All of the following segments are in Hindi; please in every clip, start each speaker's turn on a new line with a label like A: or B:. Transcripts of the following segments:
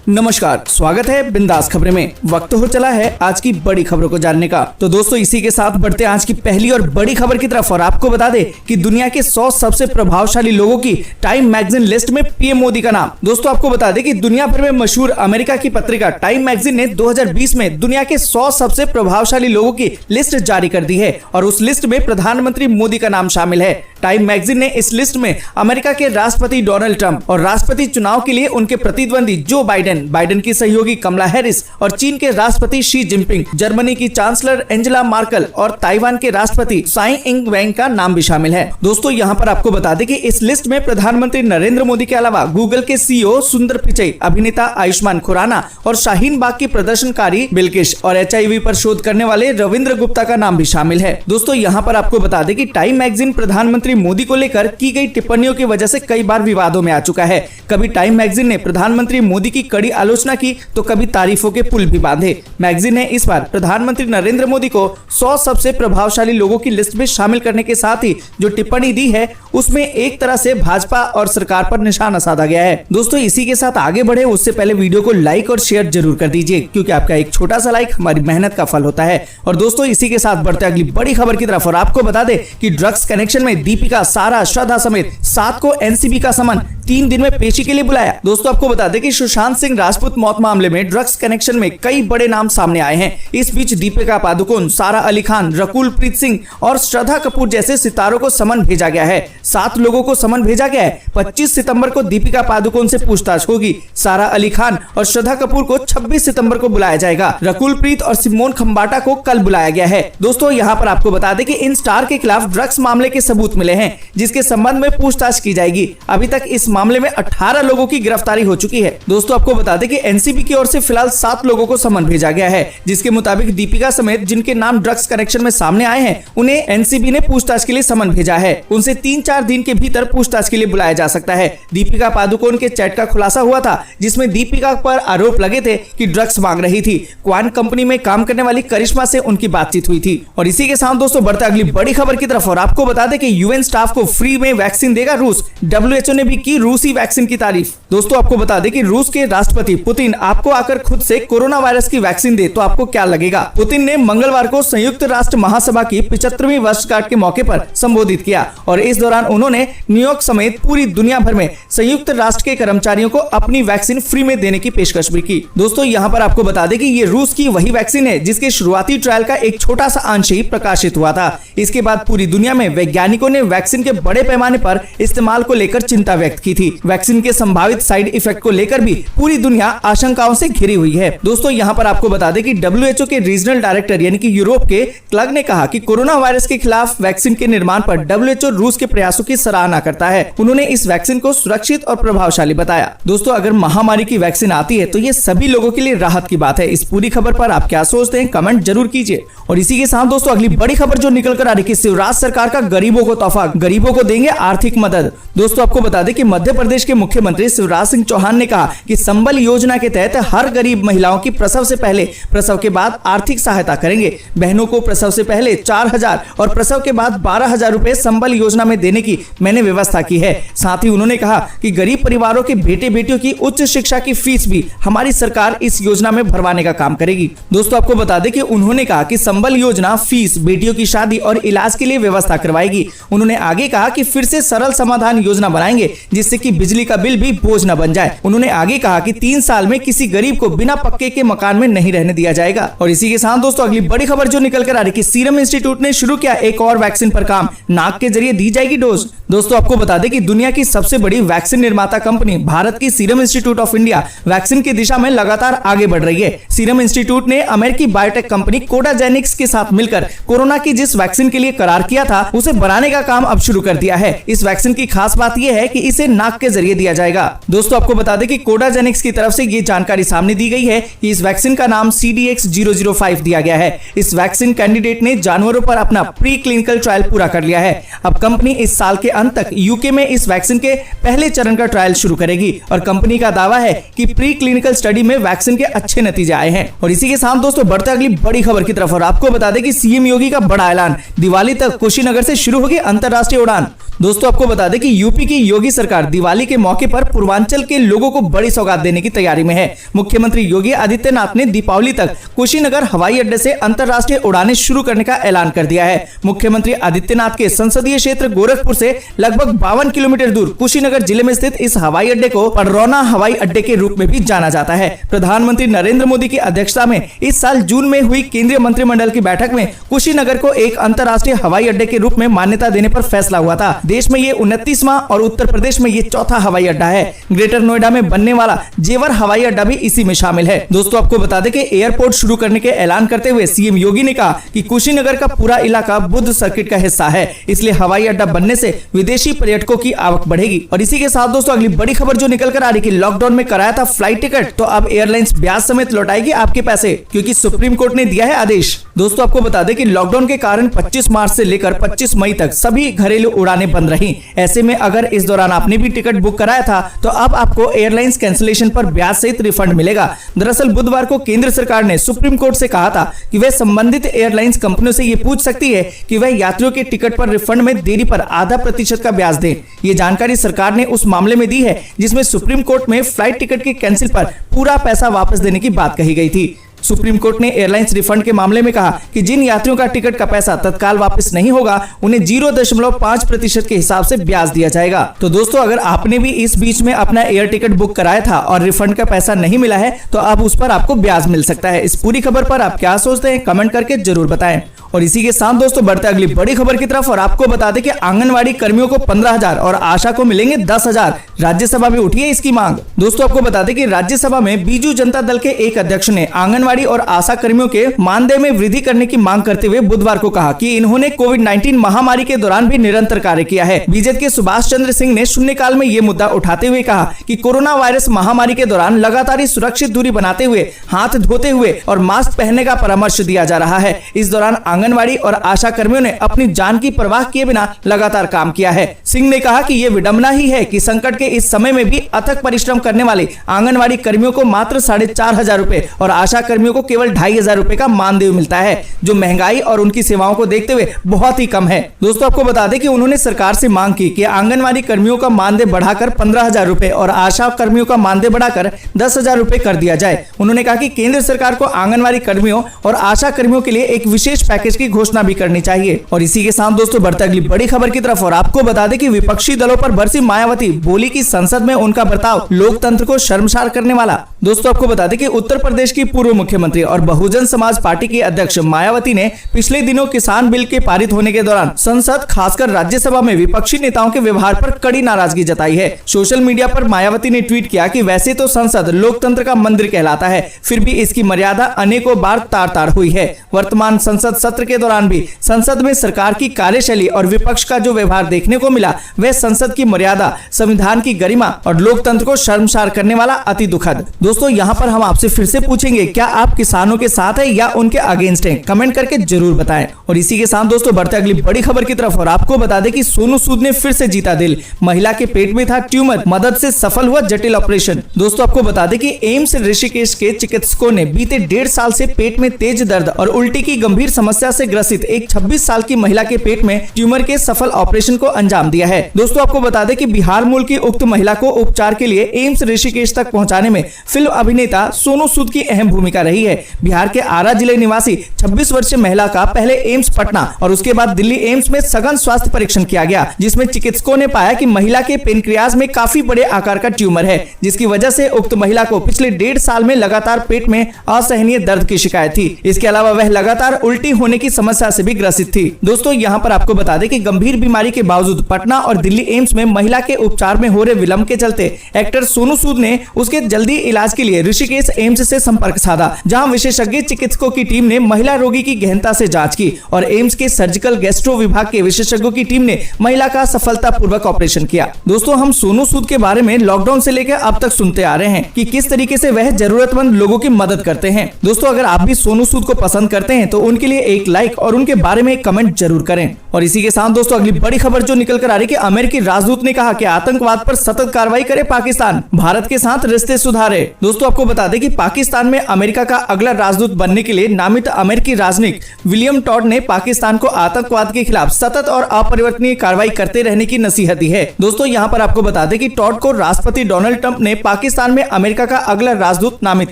A: नमस्कार, स्वागत है बिंदास खबरें में। वक्त हो चला है आज की बड़ी खबरों को जानने का। तो दोस्तों इसी के साथ बढ़ते हैं आज की पहली और बड़ी खबर की तरफ और आपको बता दें कि दुनिया के 100 सबसे प्रभावशाली लोगों की टाइम मैगजीन लिस्ट में पीएम मोदी का नाम। दोस्तों आपको बता दें कि दुनिया भर में मशहूर अमेरिका की पत्रिका टाइम मैगजीन ने 2020 में दुनिया के 100 सबसे प्रभावशाली लोगों की लिस्ट जारी कर दी है और उस लिस्ट में प्रधानमंत्री मोदी का नाम शामिल है। टाइम मैगजीन ने इस लिस्ट में अमेरिका के राष्ट्रपति डोनाल्ड ट्रंप और राष्ट्रपति चुनाव के लिए उनके प्रतिद्वंदी जो बाइडेन की सहयोगी कमला हैरिस और चीन के राष्ट्रपति शी जिनपिंग, जर्मनी की चांसलर एंजेला मार्केल और ताइवान के राष्ट्रपति साई इंग वेंग का नाम भी शामिल है। दोस्तों यहाँ पर आपको बता दें कि इस लिस्ट में प्रधानमंत्री नरेंद्र मोदी के अलावा गूगल के सीईओ सुंदर पिचई, अभिनेता आयुष्मान खुराना और शाहीन बाग की प्रदर्शनकारी बिल्किश और HIV पर शोध करने वाले रविंद्र गुप्ता का नाम भी शामिल है। दोस्तों यहाँ पर आपको बता दें कि टाइम मैगजीन प्रधानमंत्री मोदी को लेकर की गई टिप्पणियों की वजह से कई बार विवादों में आ चुका है। कभी टाइम मैगजीन ने प्रधानमंत्री मोदी की कड़ी आलोचना की तो कभी तारीफों के पुल भी बांधे। मैगजीन ने इस बार प्रधानमंत्री नरेंद्र मोदी को 100 सबसे प्रभावशाली लोगों की लिस्ट में शामिल करने के साथ ही जो टिप्पणी दी है उसमें एक तरह से भाजपा और सरकार पर निशाना साधा गया है। दोस्तों इसी के साथ आगे बढ़े उससे पहले वीडियो को लाइक और शेयर जरूर कर दीजिए क्योंकि आपका एक छोटा सा लाइक हमारी मेहनत का फल होता है। और दोस्तों इसी के साथ बढ़ते अगली बड़ी खबर की तरफ और आपको बता दें कि ड्रग्स कनेक्शन में दीपिका, सारा, श्रद्धा समेत 7 को एनसीबी का समन 3 दिन में पेशी के लिए बुलाया। दोस्तों आपको बता दें कि सुशांत सिंह राजपूत मौत मामले में ड्रग्स कनेक्शन में कई बड़े नाम सामने आए हैं। इस बीच दीपिका पादुकोण, सारा अली खान, रकुल प्रीत सिंह और श्रद्धा कपूर जैसे सितारों को समन भेजा गया है। 7 लोगों को समन भेजा गया है। 25 सितंबर को दीपिका पादुकोण से पूछताछ होगी। सारा अली खान और श्रद्धा कपूर को 26 सितंबर को बुलाया जाएगा। रकुल प्रीत और सिमोन खंबाटा को कल बुलाया गया है। दोस्तों यहाँ पर आपको बता दें कि इन स्टार के खिलाफ ड्रग्स मामले के सबूत मिले हैं जिसके संबंध में पूछताछ की जाएगी। अभी तक इस मामले में 18 लोगों की गिरफ्तारी हो चुकी है। दोस्तों आपको बता दें कि एनसीबी की ओर से फिलहाल 7 लोगों को समन भेजा गया है जिसके मुताबिक दीपिका समेत जिनके नाम ड्रग्स कनेक्शन में सामने आए हैं उन्हें एनसीबी ने पूछताछ के लिए समन भेजा है। उनसे 3-4 दिन के भीतर पूछताछ के लिए बुलाया जा सकता है। दीपिका पादुकोण के चैट का खुलासा हुआ था जिसमें दीपिका पर आरोप लगे थे कि ड्रग्स मांग रही थी। क्वान कंपनी में काम करने वाली करिश्मा से उनकी बातचीत हुई थी। और इसी के साथ दोस्तों बढ़ते अगली बड़ी खबर की तरफ और आपको बता दें कि यूएन स्टाफ को फ्री में वैक्सीन देगा रूस। WHO ने भी की रूसी वैक्सीन की तारीफ। दोस्तों आपको बता दें कि रूस के राष्ट्रपति पुतिन आपको आकर खुद से कोरोना वायरस की वैक्सीन दे तो आपको क्या लगेगा। पुतिन ने मंगलवार को संयुक्त राष्ट्र महासभा की 75वीं वर्षगांठ के मौके पर संबोधित किया और इस दौरान उन्होंने न्यूयॉर्क समेत पूरी दुनिया भर में संयुक्त राष्ट्र के कर्मचारियों को अपनी वैक्सीन फ्री में देने की पेशकश भी की। दोस्तों यहाँ पर आपको बता दें कि ये रूस की वही वैक्सीन है जिसके शुरुआती ट्रायल का एक छोटा सा अंश ही प्रकाशित हुआ था। इसके बाद पूरी दुनिया में वैज्ञानिकों ने वैक्सीन के बड़े पैमाने पर इस्तेमाल को लेकर चिंता व्यक्त की थी। वैक्सीन के संभावित साइड इफेक्ट को लेकर भी पूरी दुनिया आशंकाओं से घिरी हुई है। दोस्तों यहाँ पर आपको बता दें कि WHO के रीजनल डायरेक्टर यानी कि यूरोप के क्लग ने कहा कि कोरोना वायरस के खिलाफ वैक्सीन के निर्माण पर WHO रूस के प्रयासों की सराहना करता है। उन्होंने इस वैक्सीन को सुरक्षित और प्रभावशाली बताया। दोस्तों अगर महामारी की वैक्सीन आती है तो ये सभी लोगों के लिए राहत की बात है। इस पूरी खबर पर आप क्या सोचते हैं कमेंट जरूर कीजिए। और इसी के साथ दोस्तों अगली बड़ी खबर जो निकल कर आ रही है, शिवराज सरकार का गरीबों को तोहफा, गरीबों को देंगे आर्थिक मदद। दोस्तों आपको बता दें कि मध्य प्रदेश के मुख्यमंत्री शिवराज सिंह चौहान ने कहा कि संबल योजना के तहत हर गरीब महिलाओं की प्रसव से पहले, प्रसव के बाद आर्थिक सहायता करेंगे। बहनों को प्रसव से पहले 4,000 और प्रसव के बाद 12,000 रुपए संबल योजना में देने की मैंने व्यवस्था की है। साथ ही उन्होंने कहा कि गरीब परिवारों के बेटे बेटियों की उच्च शिक्षा की फीस भी हमारी सरकार इस योजना में भरवाने का काम करेगी। दोस्तों आपको बता दें कि उन्होंने कहा कि संबल योजना फीस, बेटियों की शादी और इलाज के लिए व्यवस्था करवाएगी। उन्होंने आगे कहा कि फिर से सरल समाधान योजना बनाएंगे जिससे कि बिजली का बिल भी बोझ न बन जाए। उन्होंने आगे कहा कि 3 साल में किसी गरीब को बिना पक्के के मकान में नहीं रहने दिया जाएगा। और इसी के साथ दोस्तों अगली बड़ी खबर जो निकल कर आ रही है, सीरम इंस्टीट्यूट ने शुरू किया एक और वैक्सीन पर काम, नाक के जरिए दी जाएगी डोज। दोस्तों आपको बता दें कि दुनिया की सबसे बड़ी वैक्सीन निर्माता कंपनी भारत की serum institute of India vaccine की दिशा में लगातार आगे बढ़ रही है। सीरम इंस्टीट्यूट ने अमेरिकी बायोटेक कंपनी कोडाजेनिक्स के साथ मिलकर कोरोना की जिस वैक्सीन के लिए करार किया था उसे बनाने का काम अब शुरू कर दिया है। इस वैक्सीन की खास बात यह है कि इसे नाक के जरिए दिया जाएगा। दोस्तों आपको बता दें कि कोडाजेनिक्स की तरफ से ये जानकारी सामने दी गई है कि इस वैक्सीन का नाम CDX-005 दिया गया है। इस वैक्सीन कैंडिडेट ने जानवरों पर अपना प्री क्लिनिकल ट्रायल पूरा कर लिया है। अब कंपनी इस साल के अंत तक यूके में इस वैक्सीन के पहले चरण का ट्रायल शुरू करेगी और कंपनी का दावा है कि प्री क्लिनिकल स्टडी में वैक्सीन के अच्छे नतीजे आए हैं। और इसी के साथ दोस्तों बढ़ते अगली बड़ी खबर की तरफ और आपको बता दें कि सीएम योगी का बड़ा ऐलान, दिवाली तक कुशीनगर से शुरू होगी अंतर्राष्ट्रीय उड़ान। दोस्तों आपको बता दें कि यूपी की योगी सरकार दिवाली के मौके पर पूर्वांचल के लोगों को बड़ी सौगात देने की तैयारी में है। मुख्यमंत्री योगी आदित्यनाथ ने दीपावली तक कुशीनगर हवाई अड्डे से अंतर्राष्ट्रीय उड़ानें शुरू करने का ऐलान कर दिया है। मुख्यमंत्री आदित्यनाथ के संसदीय क्षेत्र गोरखपुर से लगभग 52 किलोमीटर दूर कुशीनगर जिले में स्थित इस हवाई अड्डे को पडरौना हवाई अड्डे के रूप में भी जाना जाता है। प्रधानमंत्री नरेंद्र मोदी की अध्यक्षता में इस साल जून में हुई केंद्रीय मंत्रिमंडल की बैठक में कुशीनगर को एक अंतर्राष्ट्रीय हवाई अड्डे के रूप में मान्यता देने पर फैसला हुआ था। देश में ये 29वां और उत्तर प्रदेश में ये चौथा हवाई अड्डा है। ग्रेटर नोएडा में बनने वाला जेवर हवाई अड्डा भी इसी में शामिल है। दोस्तों आपको बता दें कि एयरपोर्ट शुरू करने के ऐलान करते हुए सीएम योगी ने कहा कि कुशीनगर का पूरा इलाका बुद्ध सर्किट का हिस्सा है, इसलिए हवाई अड्डा बनने से विदेशी पर्यटकों की आवक बढ़ेगी। और इसी के साथ दोस्तों अगली बड़ी खबर जो निकल कर आ रही कि लॉकडाउन में कराया था फ्लाइट टिकट, तो अब एयरलाइंस ब्याज समेत लौटाएगी आपके पैसे, क्योंकि सुप्रीम कोर्ट ने दिया है आदेश। दोस्तों आपको बता दें कि लॉकडाउन के कारण 25 मार्च से लेकर 25 मई तक सभी घरेलू उड़ानें बंद रही। ऐसे में अगर इस दौरान आपने भी टिकट बुक कराया था तो अब आपको एयरलाइंस कैंसिलेशन पर ब्याज सहित रिफंड मिलेगा। दरअसल बुधवार को केंद्र सरकार ने सुप्रीम कोर्ट से कहा था कि वह संबंधित एयरलाइंस कंपनियों से ये पूछ सकती है कि वह यात्रियों के टिकट पर रिफंड में देरी पर आधा % का ब्याज दें। ये जानकारी सरकार ने उस मामले में दी है जिसमें सुप्रीम कोर्ट में फ्लाइट टिकट के कैंसिल पर पूरा पैसा वापस देने की बात कही गई थी। सुप्रीम कोर्ट ने एयरलाइंस रिफंड के मामले में कहा कि जिन यात्रियों का टिकट का पैसा तत्काल वापस नहीं होगा उन्हें 0.5% के हिसाब से ब्याज दिया जाएगा। तो दोस्तों अगर आपने भी इस बीच में अपना एयर टिकट बुक कराया था और रिफंड का पैसा नहीं मिला है तो अब उस पर आपको ब्याज मिल सकता है। इस पूरी खबर पर आप क्या सोचते हैं कमेंट करके जरूर बताएं। और इसी के साथ दोस्तों बढ़ते अगली बड़ी खबर की तरफ और आपको बता दें कि आंगनवाड़ी कर्मियों को 15,000 और आशा को मिलेंगे 10,000। राज्यसभा में उठी है इसकी मांग। दोस्तों आपको बता दें कि राज्यसभा में बीजू जनता दल के एक अध्यक्ष ने आंगनवाड़ी और आशा कर्मियों के मानदेय में वृद्धि करने की मांग करते हुए बुधवार को कहा कि इन्होंने कोविड-19 महामारी के दौरान भी निरंतर कार्य किया है। बीजेपी के सुभाष चंद्र सिंह ने शून्यकाल में ये मुद्दा उठाते हुए कहा कि कोरोना वायरस महामारी के दौरान लगातार सुरक्षित दूरी बनाते हुए, हाथ धोते हुए और मास्क पहनने का परामर्श दिया जा रहा है। इस दौरान आंगनवाड़ी और आशा कर्मियों ने अपनी जान की परवाह किए बिना लगातार काम किया है। सिंह ने कहा कि ये विडंबना ही है कि संकट के इस समय में भी अथक परिश्रम करने वाले आंगनवाड़ी कर्मियों को मात्र 4,500 रुपए और आशा कर्मियों को केवल 2,500 रुपए का मानदेय मिलता है, जो महंगाई और उनकी सेवाओं को देखते हुए बहुत ही कम है। दोस्तों आपको बता दें कि उन्होंने सरकार से मांग की कि आंगनवाड़ी कर्मियों का मानदेय बढ़ाकर 15,000 रुपए और आशा कर्मियों का मानदेय बढ़ाकर 10,000 रुपए कर दिया जाए। उन्होंने कहा कि केंद्र सरकार को आंगनवाड़ी कर्मियों और आशा कर्मियों के लिए एक विशेष पैकेज की घोषणा भी करनी चाहिए। और इसी के साथ दोस्तों बढ़ते अगली बड़ी खबर की तरफ और आपको बता दें कि विपक्षी दलों पर बरसी मायावती, बोली कि संसद में उनका बर्ताव लोकतंत्र को शर्मसार करने वाला। दोस्तों आपको बता दें कि उत्तर प्रदेश की पूर्व मुख्यमंत्री और बहुजन समाज पार्टी की अध्यक्ष मायावती ने पिछले दिनों किसान बिल के पारित होने के दौरान संसद खासकर राज्यसभा में विपक्षी नेताओं के व्यवहार पर कड़ी नाराजगी जताई है। सोशल मीडिया पर मायावती ने ट्वीट किया कि वैसे तो संसद लोकतंत्र का मंदिर कहलाता है, फिर भी इसकी मर्यादा अनेकों बार तार तार हुई है। वर्तमान संसद सत्र के दौरान भी संसद में सरकार की कार्यशैली और विपक्ष का जो व्यवहार देखने को मिला वह संसद की मर्यादा, संविधान की गरिमा और लोकतंत्र को शर्मसार करने वाला अति दुखद। दोस्तों यहाँ पर हम आपसे फिर से पूछेंगे, क्या आप किसानों के साथ है या उनके अगेंस्ट हैं? कमेंट करके जरूर बताएं। और इसी के साथ दोस्तों बढ़ते अगली बड़ी खबर की तरफ और आपको बता दें कि सोनू सूद ने फिर से जीता दिल। महिला के पेट में था ट्यूमर, मदद से सफल हुआ जटिल ऑपरेशन। दोस्तों आपको बता दें कि एम्स ऋषिकेश के चिकित्सकों ने बीते 1.5 साल से पेट में तेज दर्द और उल्टी की गंभीर समस्या से ग्रसित एक 26 साल की महिला के पेट में ट्यूमर के सफल ऑपरेशन को अंजाम दिया है। दोस्तों आपको बता दें कि बिहार मूल की उक्त महिला को उपचार के लिए एम्स ऋषिकेश तक पहुंचाने में फिल्म अभिनेता सोनू सूद की अहम भूमिका रही है। बिहार के आरा जिले निवासी 26 वर्षीय महिला का पहले एम्स पटना और उसके बाद दिल्ली एम्स में सघन स्वास्थ्य परीक्षण किया गया, जिसमें चिकित्सकों ने पाया कि महिला के पेनक्रियाज में काफी बड़े आकार का ट्यूमर है, जिसकी वजह से उक्त महिला को पिछले 1.5 साल में लगातार पेट में असहनीय दर्द की शिकायत थी। इसके अलावा वह लगातार उल्टी होने की समस्या से भी ग्रसित थी। दोस्तों यहाँ पर आपको बता दें कि गंभीर बीमारी के बावजूद पटना और दिल्ली एम्स में महिला के उपचार में हो रहे विलंब के चलते एक्टर सोनू सूद ने उसके जल्दी इलाज के लिए ऋषिकेश एम्स से संपर्क साधा, जहां विशेषज्ञ चिकित्सकों की टीम ने महिला रोगी की गहनता से जांच की और एम्स के सर्जिकल गैस्ट्रो विभाग के विशेषज्ञों की टीम ने महिला का सफलतापूर्वक ऑपरेशन किया। दोस्तों, हम सोनू सूद के बारे में लॉकडाउन से लेकर अब तक सुनते आ रहे हैं कि किस तरीके से वह जरूरतमंद लोगों की मदद करते हैं। दोस्तों, अगर आप भी सोनू सूद को पसंद करते हैं तो उनके लिए एक लाइक और उनके बारे में एक कमेंट जरूर करें। और इसी के साथ दोस्तों अगली बड़ी खबर जो निकल कर आ रही है कि अमेरिकी राजदूत ने कहा कि आतंकवाद पर सतत कार्रवाई करे पाकिस्तान, भारत के साथ रिश्ते सुधारे। दोस्तों, आपको बता दें कि पाकिस्तान में अमेरिका का अगला राजदूत बनने के लिए नामित अमेरिकी राजनयिक विलियम टॉड ने पाकिस्तान को आतंकवाद के खिलाफ सतत और अपरिवर्तनीय कार्रवाई करते रहने की नसीहत दी है। दोस्तों, यहाँ पर आपको बता दें कि टॉड को राष्ट्रपति डोनाल्ड ट्रंप ने पाकिस्तान में अमेरिका का अगला राजदूत नामित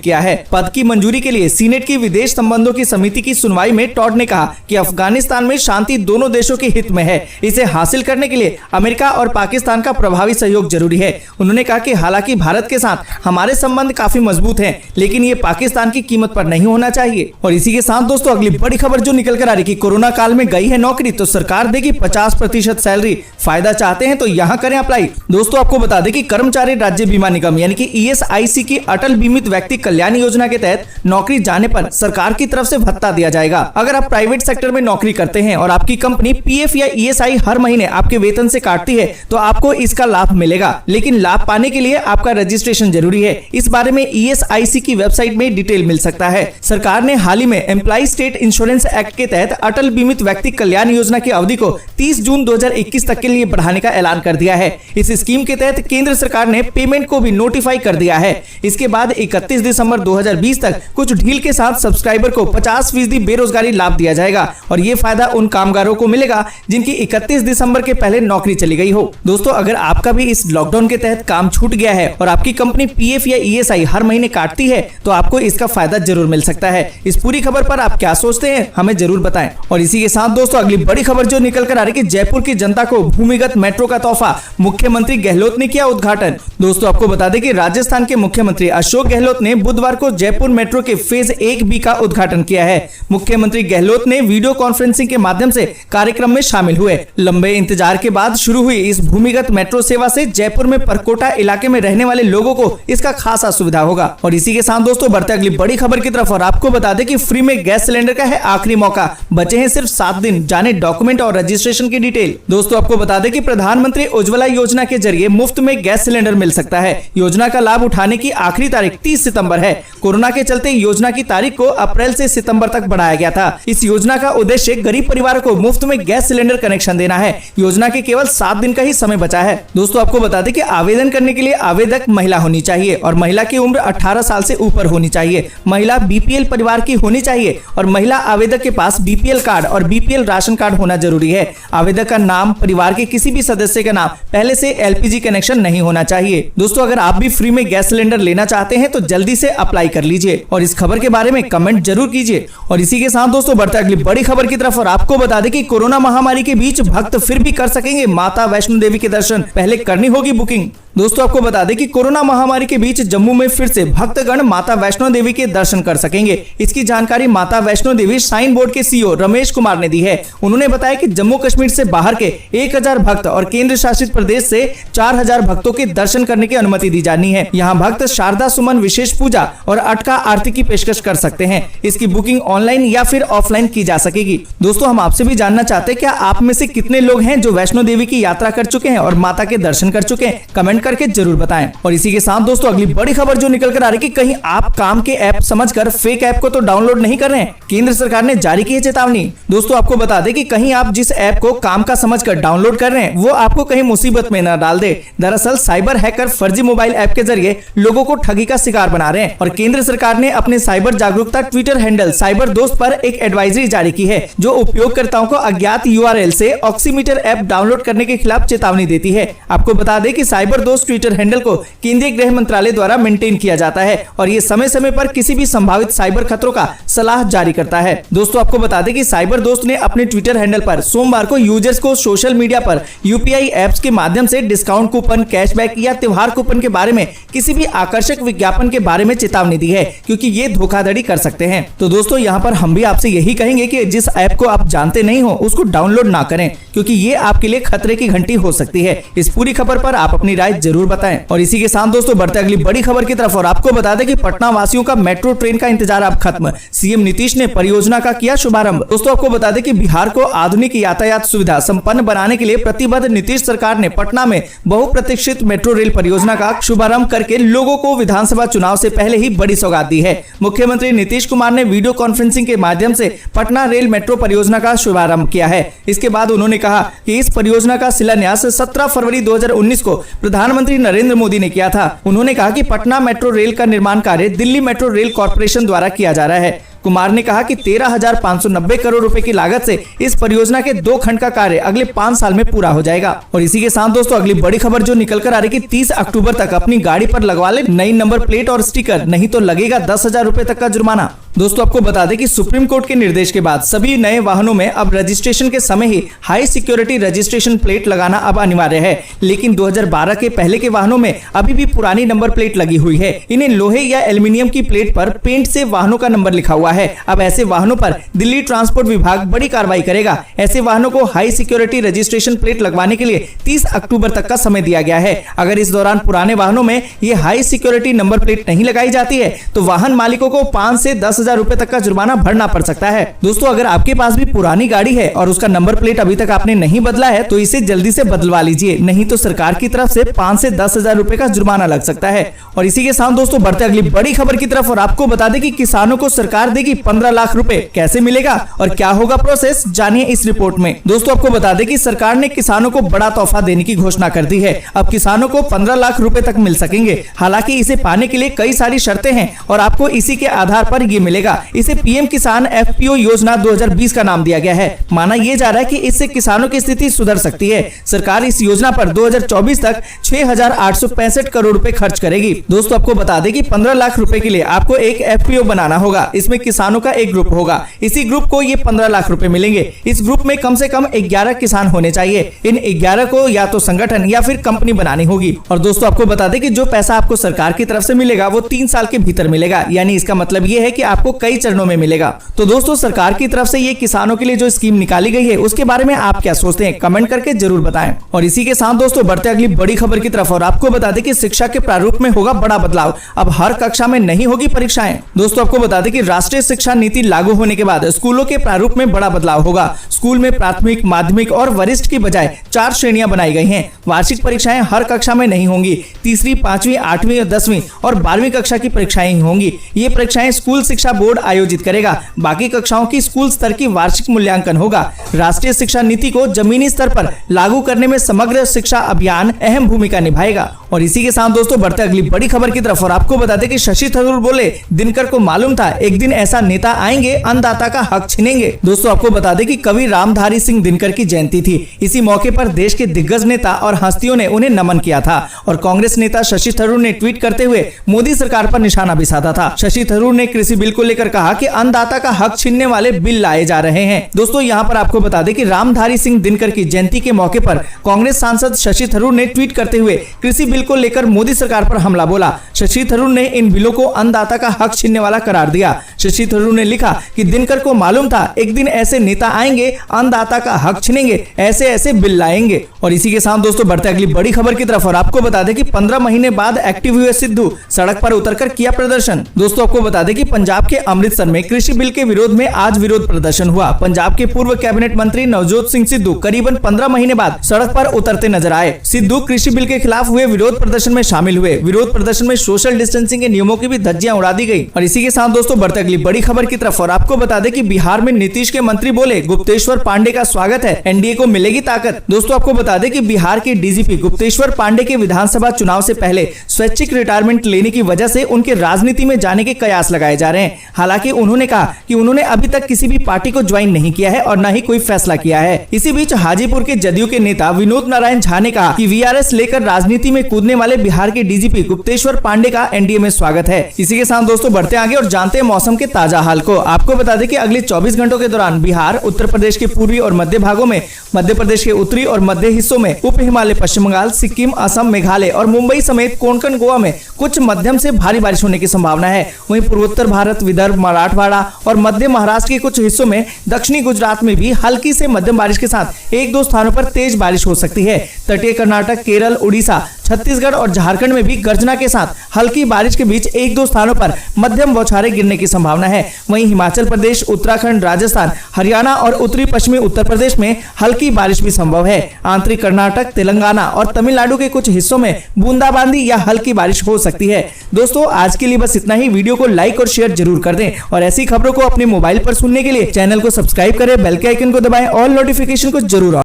A: किया है। पद की मंजूरी के लिए सीनेट की विदेश संबंधों की समिति की सुनवाई में टॉड ने कहा कि अफगानिस्तान में शांति दोनों देशों के हित में है। इसे हासिल करने के लिए अमेरिका और पाकिस्तान का प्रभावी सहयोग जरूरी है। उन्होंने कहा कि हालांकि भारत के साथ हमारे संबंध काफी मजबूत हैं, लेकिन ये पाकिस्तान की कीमत पर नहीं होना चाहिए। और इसी के साथ दोस्तों अगली बड़ी खबर जो निकल कर आ रही कि कोरोना काल में गई है नौकरी तो सरकार देगी 50% सैलरी। फायदा चाहते हैं तो यहाँ करें अप्लाई। दोस्तों, आपको बता दें कि कर्मचारी राज्य बीमा निगम यानी कि ESIC की अटल बीमित व्यक्ति कल्याण योजना के तहत नौकरी जाने पर सरकार की तरफ से भत्ता दिया जाएगा। अगर आप प्राइवेट सेक्टर में नौकरी करते हैं और आपकी कंपनी PF या ESI हर महीने आपके वेतन से काटती है तो आपको इसका लाभ मिलेगा, लेकिन लाभ पाने के लिए आपका रजिस्ट्रेशन जरूरी है। इस बारे में ESIC की वेबसाइट में डिटेल मिल सकता है। सरकार ने हाल ही में एम्प्लॉय स्टेट इंश्योरेंस एक्ट के तहत अटल बीमित व्यक्ति कल्याण योजना की अवधि को 30 जून 2021 तक के लिए बढ़ाने का ऐलान कर दिया है। इस स्कीम के तहत केंद्र सरकार ने पेमेंट को भी नोटिफाई कर दिया है। इसके बाद 31 दिसंबर 2020 तक कुछ ढील के साथ सब्सक्राइबर को 50% बेरोजगारी लाभ दिया जाएगा और ये फायदा उन कामगारों को मिलेगा जिनकी 31 दिसंबर के पहले नौकरी चली गई हो। दोस्तों, अगर आपका भी इस लॉकडाउन के तहत काम छूट गया है और आपकी कंपनी PF या ESI हर महीने काटती है तो आपको इसका फायदा जरूर मिल सकता है। इस पूरी खबर पर आप क्या सोचते हैं हमें जरूर बताएं। और इसी के साथ दोस्तों अगली बड़ी खबर जो निकल कर आ रही है कि जयपुर की जनता को भूमिगत मेट्रो का तोहफा, मुख्यमंत्री गहलोत ने किया उद्घाटन। दोस्तों, आपको बता दें कि राजस्थान के मुख्यमंत्री अशोक गहलोत ने बुधवार को जयपुर मेट्रो के फेज 1B का उद्घाटन किया है। मुख्यमंत्री गहलोत ने वीडियो कॉन्फ्रेंसिंग के माध्यम से कार्यक्रम में शामिल हुए। लंबे इंतजार के बाद शुरू हुई इस भूमिगत मेट्रो सेवा से जयपुर में परकोटा इलाके में रहने वाले लोगों को इसका खासा सुविधा होगा। और इसी के साथ दोस्तों बढ़ते अगली बड़ी खबर की तरफ और आपको बता दें कि फ्री में गैस सिलेंडर का है आखिरी मौका, बचे हैं सिर्फ 7 दिन। जाने डॉक्यूमेंट और रजिस्ट्रेशन की डिटेल। दोस्तों, आपको बता दें कि प्रधानमंत्री उज्ज्वला योजना के जरिए मुफ्त में गैस सिलेंडर मिल सकता है। योजना का लाभ उठाने की आखिरी तारीख 30 सितंबर है। कोरोना के चलते योजना की तारीख को अप्रैल से सितंबर तक बढ़ाया गया था। इस योजना का उद्देश्य गरीब परिवारों को मुफ्त में गैस सिलेंडर कनेक्शन देना है। योजना के केवल 7 दिन का ही समय बचा है। दोस्तों, आपको बता दें कि आवेदन करने के लिए आवेदक महिला होनी चाहिए और महिला की उम्र 18 साल से ऊपर होनी चाहिए। महिला BPL परिवार की होनी चाहिए और महिला आवेदक के पास BPL कार्ड और BPL राशन कार्ड होना जरूरी है। आवेदक का नाम, परिवार के किसी भी सदस्य का नाम, पहले से LPG कनेक्शन नहीं होना चाहिए। दोस्तों, अगर आप भी फ्री में गैस सिलेंडर लेना चाहते हैं तो जल्दी से अप्लाई कर लीजिए और इस खबर के बारे में कमेंट जरूर कीजिए। और इसी के साथ दोस्तों बढ़ते अगली बड़ी खबर की तरफ और आपको बता दें कि कोरोना महामारी के बीच भक्त फिर भी कर सकेंगे माता वैष्णो देवी के दर्शन, पहले करनी होगी बुकिंग। दोस्तों, आपको बता दें कि कोरोना महामारी के बीच जम्मू में फिर से भक्तगण माता वैष्णो देवी के दर्शन कर सकेंगे। इसकी जानकारी माता वैष्णो देवी श्राइन बोर्ड के CEO रमेश कुमार ने दी है। उन्होंने बताया कि जम्मू कश्मीर से बाहर के 1000 भक्त और केंद्र शासित प्रदेश से 4000 भक्तों के दर्शन करने की अनुमति दी जानी है। यहाँ भक्त शारदा सुमन विशेष पूजा और अटका आरती की पेशकश कर सकते हैं। इसकी बुकिंग ऑनलाइन या फिर ऑफलाइन की जा सकेगी। दोस्तों, हम आपसे भी जानना चाहते हैं क्या आप में से कितने लोग हैं जो वैष्णो देवी की यात्रा कर चुके हैं और माता के दर्शन कर चुके हैं, कमेंट करके जरूर बताएं। और इसी के साथ दोस्तों अगली बड़ी खबर जो निकल कर आ रही है कि कहीं आप काम के ऐप समझकर फेक ऐप को तो डाउनलोड नहीं कर रहे हैं। केंद्र सरकार ने जारी की है चेतावनी। दोस्तों, आपको बता दें कि कहीं आप जिस ऐप को काम का समझकर डाउनलोड कर रहे हैं वो आपको कहीं मुसीबत में न डाल दे। दरअसल साइबर हैकर फर्जी मोबाइल ऐप के जरिए लोगों को ठगी का शिकार बना रहे हैं और केंद्र सरकार ने अपने साइबर जागरूकता ट्विटर हैंडल साइबर दोस्त पर एक एडवाइजरी जारी की है जो उपयोगकर्ताओं को अज्ञात URL से ऑक्सीमीटर ऐप डाउनलोड करने के खिलाफ चेतावनी देती है। आपको बता दें कि साइबर दोस्त ट्विटर हैंडल को केंद्रीय गृह मंत्रालय द्वारा मेंटेन किया जाता है और ये समय समय पर किसी भी संभावित साइबर खतरों का सलाह जारी करता है। दोस्तों, आपको बता दें कि साइबर दोस्त ने अपने ट्विटर हैंडल पर सोमवार को यूजर्स को सोशल मीडिया पर UPI ऐप्स के माध्यम से डिस्काउंट कूपन, कैशबैक या त्योहार कूपन के बारे में किसी भी आकर्षक विज्ञापन के बारे में चेतावनी दी है क्योंकि ये धोखाधड़ी कर सकते हैं। तो दोस्तों, यहाँ पर हम भी आपसे यही कहेंगे कि जिस ऐप को आप जानते नहीं हो उसको डाउनलोड ना करें क्योंकि ये आपके लिए खतरे की घंटी हो सकती है। इस पूरी खबर पर आप अपनी राय जरूर बताएं। और इसी के साथ दोस्तों बढ़ते अगली बड़ी खबर की तरफ और आपको बता दें कि पटना वासियों का मेट्रो ट्रेन का इंतजार अब खत्म। सीएम नीतीश ने परियोजना का किया शुभारंभ। दोस्तों आपको बता दें कि बिहार को आधुनिक यातायात सुविधा संपन्न बनाने के लिए प्रतिबद्ध नीतीश सरकार ने पटना में बहुप्रतीक्षित मेट्रो रेल परियोजना का शुभारंभ करके लोगों को विधानसभा चुनाव से पहले ही बड़ी सौगात दी है। मुख्यमंत्री नीतीश कुमार ने वीडियो कॉन्फ्रेंसिंग के माध्यम से पटना रेल मेट्रो परियोजना का शुभारंभ किया है। इसके बाद उन्होंने कहा कि इस परियोजना का शिलान्यास 17 फरवरी 2019 को प्रधानमंत्री नरेंद्र मोदी ने किया था। उन्होंने कहा कि पटना मेट्रो रेल का निर्माण कार्य दिल्ली मेट्रो रेल कॉर्पोरेशन द्वारा किया जा रहा है। कुमार ने कहा कि 13,590 करोड़ रुपए की लागत से इस परियोजना के 2 खंड का कार्य अगले 5 साल में पूरा हो जाएगा। और इसी के साथ दोस्तों अगली बड़ी खबर जो निकल कर आ रही कि 30 अक्टूबर तक अपनी गाड़ी पर लगवा ले नई नंबर प्लेट और स्टिकर, नहीं तो लगेगा 10,000 रुपए तक का जुर्माना। दोस्तों आपको बता दें कि सुप्रीम कोर्ट के निर्देश के बाद सभी नए वाहनों में अब रजिस्ट्रेशन के समय ही हाई सिक्योरिटी रजिस्ट्रेशन प्लेट लगाना अब अनिवार्य है। लेकिन 2012 के पहले के वाहनों में अभी भी पुरानी नंबर प्लेट लगी हुई है। इन्हें लोहे या एल्यूमिनियम की प्लेट पर पेंट से वाहनों का नंबर लिखा हुआ है। अब ऐसे वाहनों पर दिल्ली ट्रांसपोर्ट विभाग बड़ी कार्रवाई करेगा। ऐसे वाहनों को हाई सिक्योरिटी रजिस्ट्रेशन प्लेट लगवाने के लिए 30 अक्टूबर तक का समय दिया गया है। अगर इस दौरान पुराने वाहनों में ये हाई सिक्योरिटी नंबर प्लेट नहीं लगाई जाती है तो वाहन मालिकों को 5 से 10,000 रुपए तक का जुर्माना भरना पड़ सकता है। दोस्तों अगर आपके पास भी पुरानी गाड़ी है और उसका नंबर प्लेट अभी तक आपने नहीं बदला है तो इसे जल्दी से बदलवा लीजिए, नहीं तो सरकार की तरफ से 5 से 10,000 रुपए का जुर्माना लग सकता है। और इसी के साथ दोस्तों बढ़ते अगली बड़ी खबर की तरफ और आपको बता दें कि किसानों को सरकार देगी 15 लाख रुपए। कैसे मिलेगा और क्या होगा प्रोसेस, जानिए इस रिपोर्ट में। दोस्तों आपको बता दें कि सरकार ने किसानों को बड़ा तोहफा देने की घोषणा कर दी है। अब किसानों को 15 लाख रुपए तक मिल सकेंगे। हालांकि इसे पाने के लिए कई सारी शर्तें हैं और आपको इसी के आधार पर ये मिलेगा। इसे पीएम किसान FPO योजना 2020 का नाम दिया गया है। माना यह जा रहा है कि इससे किसानों की स्थिति सुधर सकती है। सरकार इस योजना पर 2024 तक 6,865 करोड़ रुपए खर्च करेगी। दोस्तों आपको बता दें कि 15 लाख रुपए के लिए आपको एक FPO बनाना होगा। इसमें किसानों का एक ग्रुप होगा। इसी ग्रुप को ये 15 लाख रुपए मिलेंगे। इस ग्रुप में कम से कम 11 किसान होने चाहिए। इन 11 को या तो संगठन या फिर कंपनी बनानी होगी। और दोस्तों आपको बता दें कि जो पैसा आपको सरकार की तरफ से मिलेगा वो 3 साल के भीतर मिलेगा। यानी इसका मतलब ये है कि आपको कई चरणों में मिलेगा। तो दोस्तों सरकार की तरफ से ये किसानों के लिए जो स्कीम निकाली गई है उसके बारे में आप क्या सोचते हैं, कमेंट करके जरूर बताएं। और इसी के साथ दोस्तों बढ़ते अगली बड़ी खबर की तरफ और आपको बता दें कि शिक्षा के प्रारूप में होगा बड़ा बदलाव। अब हर कक्षा में नहीं होगी परीक्षाएं। दोस्तों आपको बता दें कि राष्ट्रीय शिक्षा नीति लागू होने के बाद स्कूलों के प्रारूप में बड़ा बदलाव होगा। स्कूल में प्राथमिक, माध्यमिक और वरिष्ठ की बजाय 4 श्रेणियां बनाई गई हैं। वार्षिक परीक्षाएं हर कक्षा में नहीं होंगी। 3वीं, 5वीं, 8वीं, 10वीं और 12वीं कक्षा की परीक्षाएं ही होंगी। ये परीक्षाएं स्कूल शिक्षा बोर्ड आयोजित करेगा। बाकी कक्षाओं की स्कूल स्तर की वार्षिक मूल्यांकन होगा। राष्ट्रीय शिक्षा नीति को जमीनी स्तर पर लागू करने में समग्र शिक्षा अभियान अहम भूमिका निभाएगा। और इसी के साथ दोस्तों बढ़ते अगली बड़ी खबर की तरफ और आपको बता दें कि शशि थरूर बोले दिनकर को मालूम था एक दिन ऐसा नेता आएंगे अन्नदाता का हक छीनेंगे। दोस्तों आपको बता दें कि कवि रामधारी सिंह दिनकर की जयंती थी। इसी मौके पर देश के दिग्गज नेता और हस्तियों ने उन्हें नमन किया था। और कांग्रेस नेता शशि थरूर ने ट्वीट करते हुए मोदी सरकार पर निशाना भी साधा था। शशि थरूर ने कृषि बिल को लेकर कहा कि अन्नदाता का हक छीनने वाले बिल लाए जा रहे हैं। दोस्तों यहाँ पर आपको बता दें कि रामधारी सिंह दिनकर की जयंती के मौके पर कांग्रेस सांसद शशि थरूर ने ट्वीट करते हुए कृषि बिल को लेकर मोदी सरकार पर हमला बोला। शशि थरूर ने इन बिलों को अन्नदाता का हक छीनने वाला करार दिया। शशि थरूर ने लिखा कि दिनकर को मालूम था एक दिन ऐसे नेता आएंगे अन्नदाता का हक छीनेंगे, ऐसे ऐसे बिल लाएंगे। और इसी के साथ दोस्तों बढ़ते अगली बड़ी खबर की तरफ और आपको बता दें कि 15 महीने बाद एक्टिव हुए सिद्धू सड़क पर उतरकर किया प्रदर्शन। दोस्तों आपको बता दें कि पंजाब के अमृतसर में कृषि बिल के विरोध में आज विरोध प्रदर्शन हुआ। पंजाब के पूर्व कैबिनेट मंत्री नवजोत सिंह सिद्धू करीबन 15 महीने बाद सड़क पर उतरते नजर आए। सिद्धू कृषि बिल के खिलाफ हुए विरोध प्रदर्शन में शामिल हुए। विरोध प्रदर्शन में सोशल डिस्टेंसिंग के नियमों की भी धज्जियां उड़ा दी गई। और इसी के साथ दोस्तों बढ़ते अगली बड़ी खबर की तरफ और आपको बता दें कि बिहार में नीतीश के मंत्री बोले गुप्तेश्वर पांडे का स्वागत है, एनडीए को मिलेगी ताकत। दोस्तों आपको बता दें कि बिहार के डीजीपी गुप्तेश्वर पांडे के विधानसभा चुनाव से पहले स्वैच्छिक रिटायरमेंट लेने की वजह से उनके राजनीति में जाने के कयास लगाए जा रहे हैं। हालांकि उन्होंने कहा कि उन्होंने अभी तक किसी भी पार्टी को ज्वाइन नहीं किया है और न ही कोई फैसला किया है। इसी बीच हाजीपुर के जदयू के नेता विनोद नारायण झा ने कहा कि वीआरएस लेकर राजनीति में कूदने वाले बिहार के डीजीपी गुप्तेश्वर पांडे का एनडीए में स्वागत है। इसी के साथ दोस्तों बढ़ते आगे और जानते हैं मौसम के के ताजा हाल को। आपको बता दें कि अगले 24 घंटों के दौरान बिहार, उत्तर प्रदेश के पूर्वी और मध्य भागों में, मध्य प्रदेश के उत्तरी और मध्य हिस्सों में, उप हिमालय, पश्चिम बंगाल, सिक्किम, असम, मेघालय और मुंबई समेत कोंकण, गोवा में कुछ मध्यम से भारी बारिश होने की संभावना है। वहीं पूर्वोत्तर भारत, विदर्भ, मराठवाड़ा और मध्य महाराष्ट्र के कुछ हिस्सों में, दक्षिणी गुजरात में भी हल्की से मध्यम बारिश के साथ एक दो स्थानों पर तेज बारिश हो सकती है। तटीय कर्नाटक, केरल, उड़ीसा, छत्तीसगढ़ और झारखंड में भी गर्जना के साथ हल्की बारिश के बीच एक दो स्थानों पर मध्यम बौछारें गिरने की संभावना है। वहीं हिमाचल प्रदेश, उत्तराखंड, राजस्थान, हरियाणा और उत्तरी पश्चिमी उत्तर प्रदेश में हल्की बारिश भी संभव है। आंतरिक कर्नाटक, तेलंगाना और तमिलनाडु के कुछ हिस्सों में बूंदाबांदी या हल्की बारिश हो सकती है। दोस्तों, आज के लिए बस इतना ही। वीडियो को लाइक और शेयर जरूर कर दें और ऐसी खबरों को अपने मोबाइल पर सुनने के लिए चैनल को सब्सक्राइब करें, बेल के आइकन को दबाएं और नोटिफिकेशन को जरूर